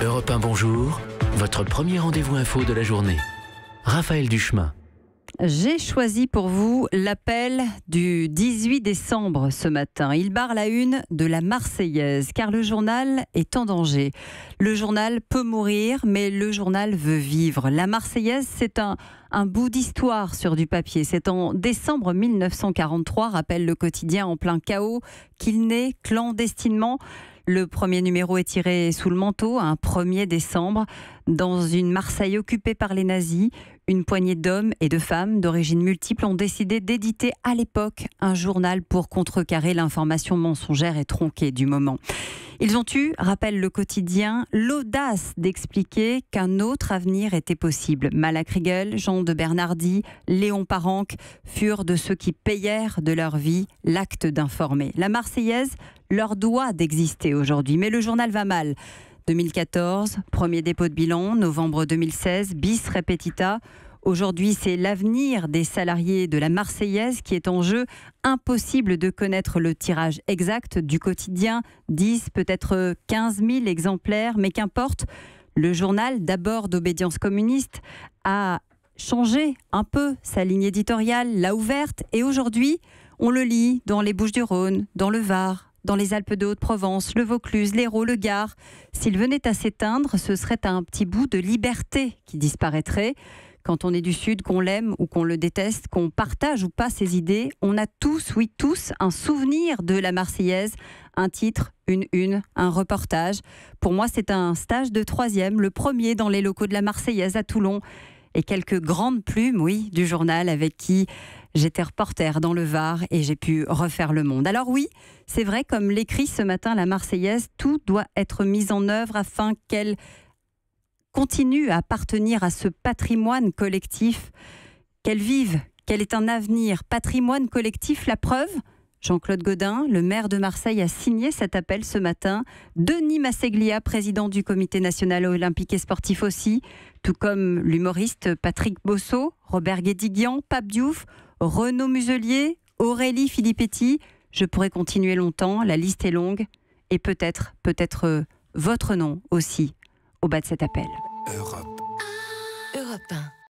Europe 1, bonjour. Votre premier rendez-vous info de la journée. Raphaël Duchemin. J'ai choisi pour vous l'appel du 18 décembre ce matin. Il barre la une de la Marseillaise car le journal est en danger. Le journal peut mourir, mais le journal veut vivre. La Marseillaise, c'est un bout d'histoire sur du papier. C'est en décembre 1943, rappelle le quotidien en plein chaos, qu'il naît clandestinement. Le premier numéro est tiré sous le manteau, un 1er décembre, dans une Marseille occupée par les nazis. Une poignée d'hommes et de femmes d'origine multiple ont décidé d'éditer à l'époque un journal pour contrecarrer l'information mensongère et tronquée du moment. Ils ont eu, rappelle le quotidien, l'audace d'expliquer qu'un autre avenir était possible. Malak Rigel, Jean de Bernardi, Léon Paranque furent de ceux qui payèrent de leur vie l'acte d'informer. La Marseillaise leur doit d'exister aujourd'hui, mais le journal va mal. 2014, premier dépôt de bilan, novembre 2016, bis repetita. Aujourd'hui, c'est l'avenir des salariés de la Marseillaise qui est en jeu. Impossible de connaître le tirage exact du quotidien, 10, peut-être 15 000 exemplaires, mais qu'importe. Le journal, d'abord d'obédience communiste, a changé un peu sa ligne éditoriale, l'a ouverte, et aujourd'hui, on le lit dans les Bouches-du-Rhône, dans le Var, dans les Alpes de Haute-Provence, le Vaucluse, l'Hérault, le Gard. S'il venait à s'éteindre, ce serait un petit bout de liberté qui disparaîtrait. Quand on est du Sud, qu'on l'aime ou qu'on le déteste, qu'on partage ou pas ses idées, on a tous, oui tous, un souvenir de la Marseillaise, un titre, une, un reportage. Pour moi, c'est un stage de 3e, le premier dans les locaux de la Marseillaise à Toulon. Et quelques grandes plumes, oui, du journal avec qui j'étais reporter dans le Var et j'ai pu refaire le monde. Alors oui, c'est vrai, comme l'écrit ce matin la Marseillaise, tout doit être mis en œuvre afin qu'elle continue à appartenir à ce patrimoine collectif, qu'elle vive, qu'elle ait un avenir. Patrimoine collectif, la preuve ? Jean-Claude Gaudin, le maire de Marseille, a signé cet appel ce matin. Denis Masseglia, président du Comité national olympique et sportif aussi, tout comme l'humoriste Patrick Bosso, Robert Guédiguian, Pape Diouf, Renaud Muselier, Aurélie Filippetti. Je pourrais continuer longtemps, la liste est longue. Et peut-être votre nom aussi au bas de cet appel. Europe 1.